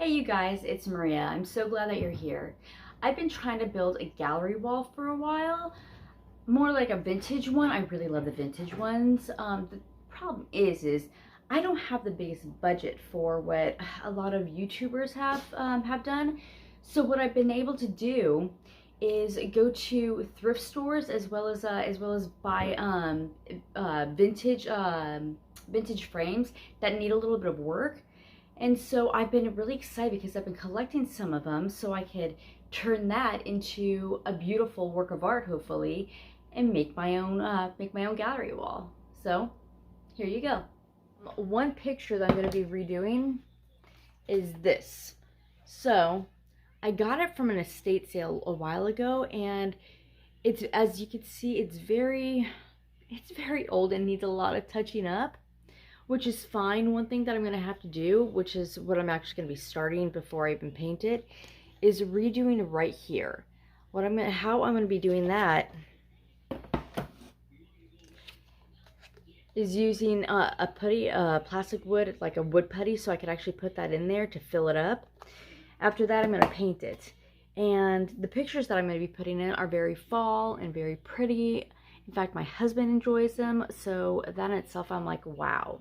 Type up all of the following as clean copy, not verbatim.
Hey you guys, it's Maria. I'm so glad that you're here. I've been trying to build a gallery wall for a while, more like a vintage one. I really love the vintage ones. The problem is I don't have the biggest budget for what a lot of YouTubers have done. So what I've been able to do is go to thrift stores as well as buy vintage frames that need a little bit of work. And so I've been really excited because I've been collecting some of them so I could turn that into a beautiful work of art, hopefully, and make my own gallery wall. So here you go. One picture that I'm going to be redoing is this. So I got it from an estate sale a while ago, and it's, as you can see, it's very old and needs a lot of touching up, which is fine. One thing that I'm going to have to do, which is what I'm actually going to be starting before I even paint it, is redoing right here. How I'm going to be doing that is using a putty, plastic wood, like a wood putty, so I could actually put that in there to fill it up. After that, I'm going to paint it. And the pictures that I'm going to be putting in are very fall and very pretty. In fact, my husband enjoys them, so that in itself, I'm like, wow.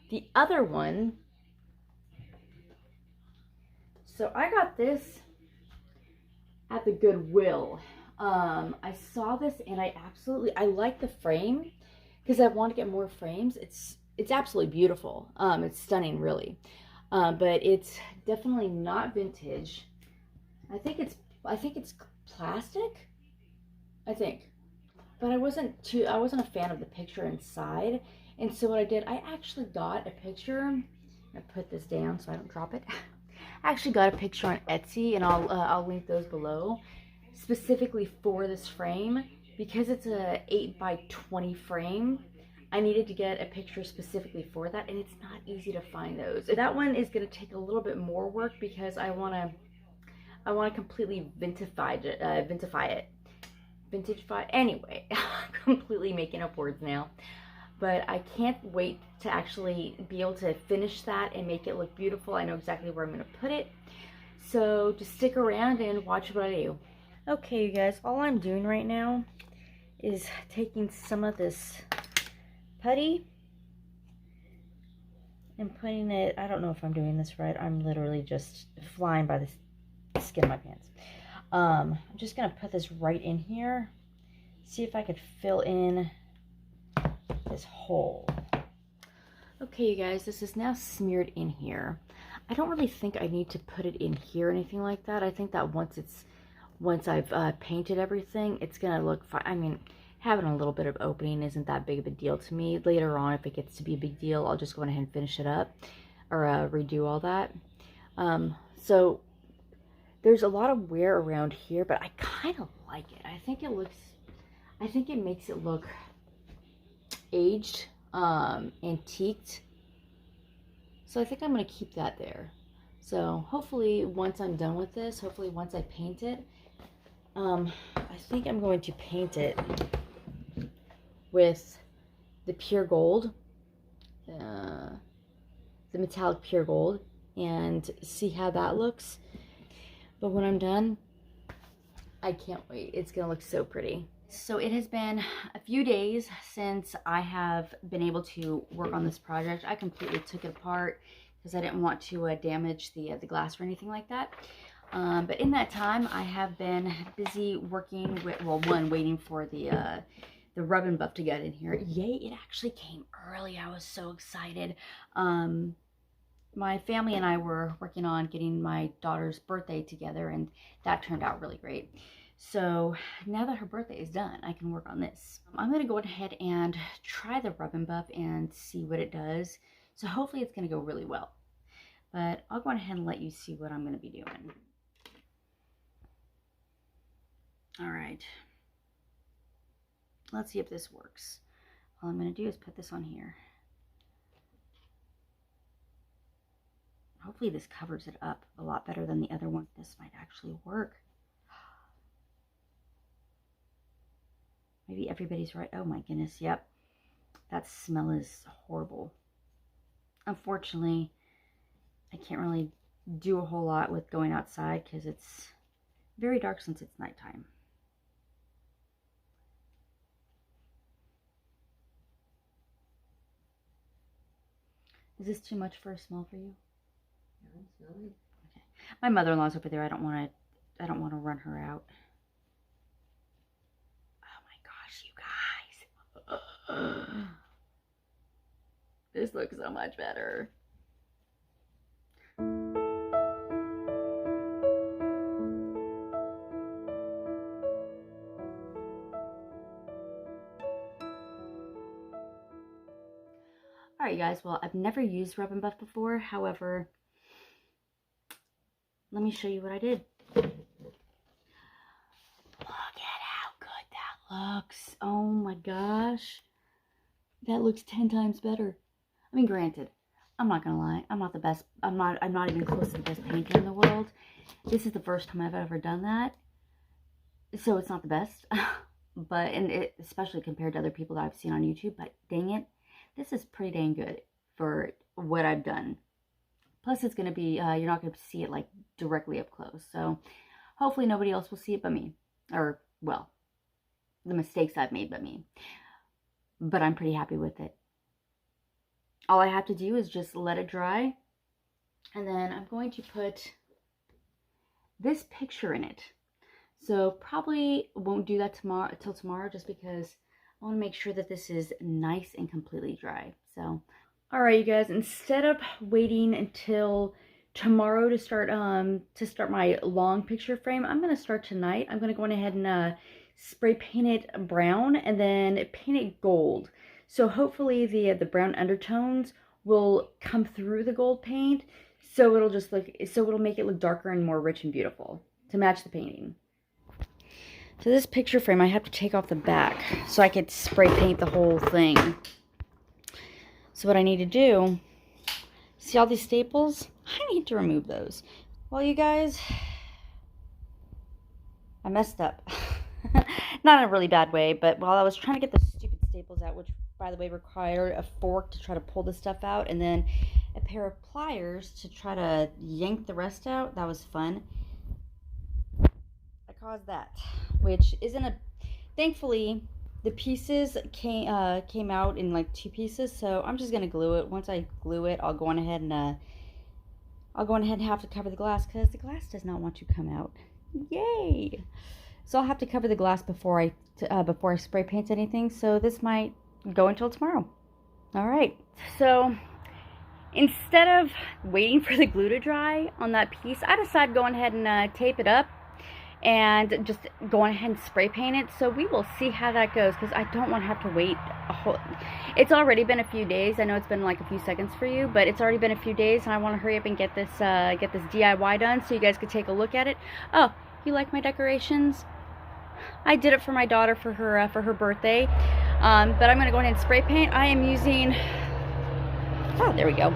The other one, so I got this at the Goodwill. I saw this and I like the frame because I want to get more frames. It's absolutely beautiful. It's stunning, really. But it's definitely not vintage. I think it's plastic. I think. But I wasn't a fan of the picture inside. And so what I did, I actually got a picture. I'm gonna put this down so I don't drop it. I actually got a picture on Etsy, and I'll link those below, specifically for this frame. Because it's a 8x20 frame, I needed to get a picture specifically for that, and it's not easy to find those. That one is gonna take a little bit more work because I wanna completely vintify it. Anyway, I'm completely making up words now. But I can't wait to actually be able to finish that and make it look beautiful. I know exactly where I'm going to put it. So just stick around and watch what I do. Okay, you guys, all I'm doing right now is taking some of this putty and putting it, I don't know if I'm doing this right. I'm literally just flying by the skin of my pants. I'm just going to put this right in here. See if I could fill in this hole. Okay, you guys, this is now smeared in here. I don't really think I need to put it in here or anything like that. I think that once I've painted everything, it's gonna look fine. I mean, having a little bit of opening isn't that big of a deal to me. Later on, if it gets to be a big deal, I'll just go ahead and finish it up or redo all that. So there's a lot of wear around here, but I kind of like it. I think it makes it look aged, antiqued. So I think I'm going to keep that there. So hopefully once I'm done with this, hopefully once I paint it, I think I'm going to paint it with the pure gold, the metallic pure gold, and see how that looks. But when I'm done, I can't wait. It's going to look so pretty. So it has been a few days since I have been able to work on this project. I completely took it apart because I didn't want to damage the glass or anything like that. But in that time, I have been busy working with, well, waiting for the rub and buff to get in here. Yay, it actually came early. I was so excited. My family and I were working on getting my daughter's birthday together, and that turned out really great. So now that her birthday is done, I can work on this. I'm going to go ahead and try the rub and buff and see what it does. So hopefully it's going to go really well. But I'll go ahead and let you see what I'm going to be doing. All right. Let's see if this works. All I'm going to do is put this on here. Hopefully this covers it up a lot better than the other one. This might actually work. Maybe everybody's right. Oh my goodness, yep. That smell is horrible. Unfortunately, I can't really do a whole lot with going outside because it's very dark since it's nighttime. Is this too much for a smell for you? Okay. My mother-in-law's over there. I don't want to run her out. Oh my gosh, you guys. This looks so much better. Alright guys, well, I've never used Rub and Buff before. However, let me show you what I did. Look at how good that looks. Oh my gosh. That looks 10 times better. I mean, granted, I'm not gonna lie, I'm not the best, I'm not even close to the best painter in the world. This is the first time I've ever done that. So it's not the best. But, and it, especially compared to other people that I've seen on YouTube, but dang it, this is pretty dang good for what I've done. Plus, it's going to be, you're not going to see it, like, directly up close. So, hopefully nobody else will see it but me. Or, well, the mistakes I've made but me. But I'm pretty happy with it. All I have to do is just let it dry. And then I'm going to put this picture in it. So, probably won't do that till tomorrow just because I want to make sure that this is nice and completely dry. So, alright you guys, instead of waiting until tomorrow to start my long picture frame, I'm going to start tonight. I'm going to go ahead and spray paint it brown and then paint it gold. So hopefully the brown undertones will come through the gold paint, so it'll just look, so it'll make it look darker and more rich and beautiful to match the painting. So this picture frame, I have to take off the back so I could spray paint the whole thing. So what I need to do, see all these staples? I need to remove those. Well, you guys, I messed up. Not in a really bad way, but while I was trying to get the stupid staples out, which, by the way, required a fork to try to pull the stuff out, and then a pair of pliers to try to yank the rest out, that was fun. I caused that, which isn't a... Thankfully, the pieces came out in like 2 pieces, so I'm just gonna glue it. Once I glue it, I'll go on ahead and have to cover the glass because the glass does not want to come out. Yay! So I'll have to cover the glass before I spray paint anything. So this might go until tomorrow. All right. So instead of waiting for the glue to dry on that piece, I decided to go ahead and tape it up and just go ahead and spray paint it. So we will see how that goes because I don't want to have to wait a whole... It's already been a few days. I know it's been like a few seconds for you, but it's already been a few days and I want to hurry up and get this DIY done so you guys could take a look at it. Oh, you like my decorations? I did it for my daughter for her birthday. But I'm going to go ahead and spray paint. I am using... Oh, there we go.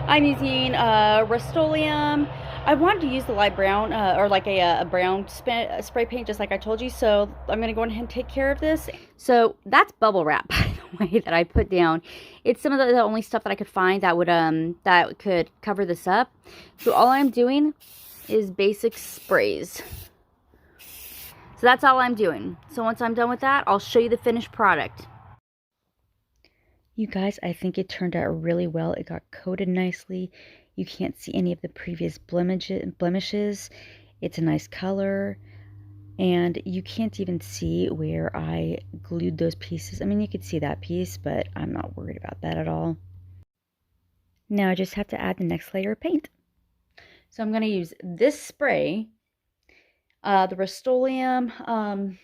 I'm using Rust-Oleum. I wanted to use the light brown, or like a brown spray paint, just like I told you. So I'm going to go ahead and take care of this. So that's bubble wrap, by the way, that I put down. It's some of the only stuff that I could find that could cover this up. So all I'm doing is basic sprays. So that's all I'm doing. So once I'm done with that, I'll show you the finished product. You guys, I think it turned out really well. It got coated nicely. You can't see any of the previous blemishes. It's a nice color. And you can't even see where I glued those pieces. I mean, you could see that piece, but I'm not worried about that at all. Now I just have to add the next layer of paint. So I'm going to use this spray. The Rust-Oleum, I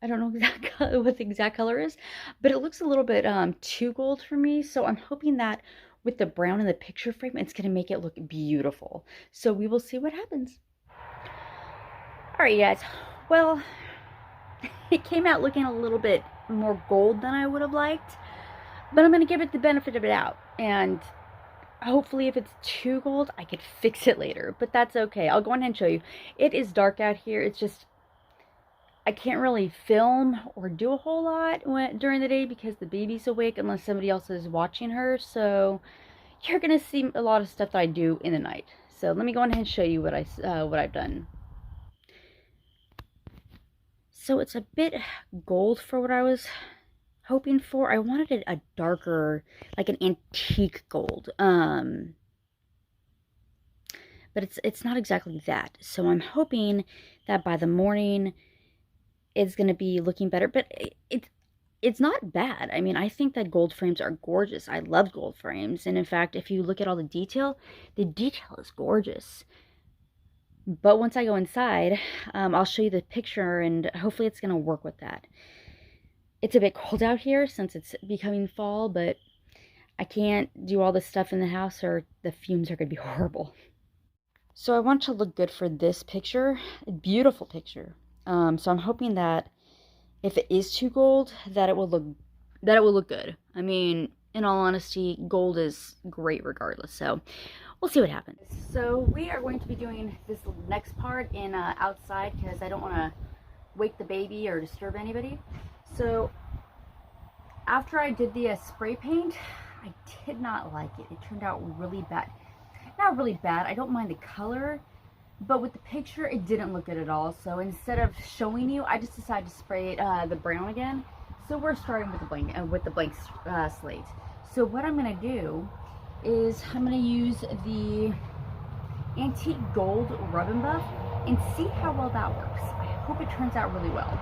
don't know what the exact color is, but it looks a little bit too gold for me. So I'm hoping that with the brown in the picture frame, it's going to make it look beautiful. So we will see what happens. All right, guys. Well, it came out looking a little bit more gold than I would have liked, but I'm going to give it the benefit of the doubt. And hopefully if it's too gold, I could fix it later, but that's okay. I'll go ahead and show you. It is dark out here. It's just, I can't really film or do a whole lot during the day because the baby's awake unless somebody else is watching her. So you're gonna see a lot of stuff that I do in the night. So let me go ahead and show you what I've done. So it's a bit gold for what I was hoping for. I wanted it a darker, like an antique gold. But it's not exactly that. So I'm hoping that by the morning it's gonna be looking better. But it's not bad. I mean, I think that gold frames are gorgeous. I love gold frames. And in fact, if you look at all the detail is gorgeous. But once I go inside, I'll show you the picture, and hopefully it's going to work with that. It's a bit cold out here since it's becoming fall, but I can't do all this stuff in the house or the fumes are going to be horrible. So I want to look good for this picture. A beautiful picture. So I'm hoping that if it is too gold, that it will look good. I mean, in all honesty, gold is great regardless. So we'll see what happens. So we are going to be doing this next part in outside because I don't want to wake the baby or disturb anybody. So after I did the spray paint, I did not like it. It turned out really bad. Not really bad. I don't mind the color. But with the picture, it didn't look good at all. So instead of showing you, I just decided to spray the brown again. So we're starting with the blank slate. So what I'm gonna do is I'm gonna use the antique gold rub and buff and see how well that works. I hope it turns out really well.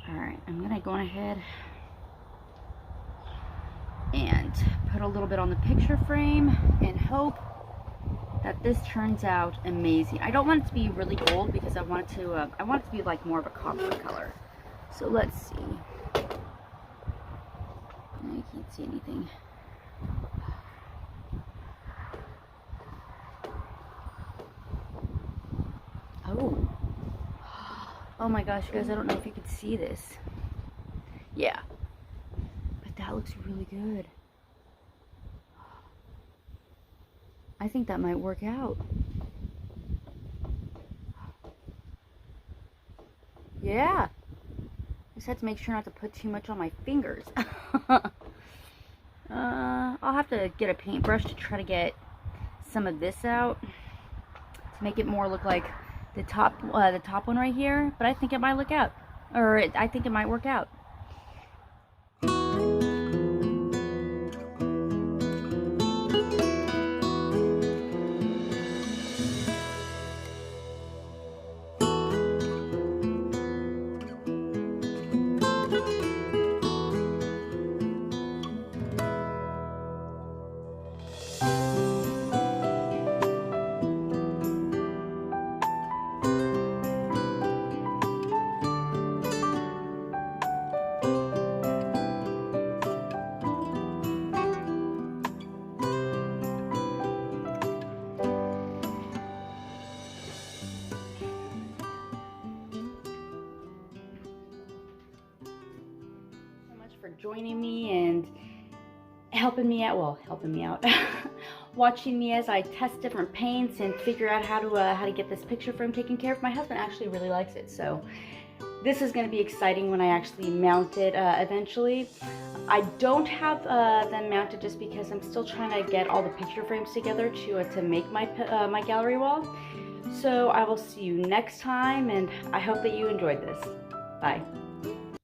All right, I'm gonna go ahead and put a little bit on the picture frame and hope that this turns out amazing. I don't want it to be really gold because I want it to be like more of a copper color. So let's see. I can't see anything. Oh my gosh, you guys, I don't know if you could see this. Yeah, but that looks really good. I think that might work out. Yeah. Just have to make sure not to put too much on my fingers. I'll have to get a paintbrush to try to get some of this out to make it more look like the top one right here. But I think it might look out, I think it might work out. For joining me and helping me out, watching me as I test different paints and figure out how to get this picture frame taken care of. My husband actually really likes it, so this is going to be exciting when I actually mount it eventually. I don't have them mounted just because I'm still trying to get all the picture frames together to make my my gallery wall. So I will see you next time, and I hope that you enjoyed this. Bye.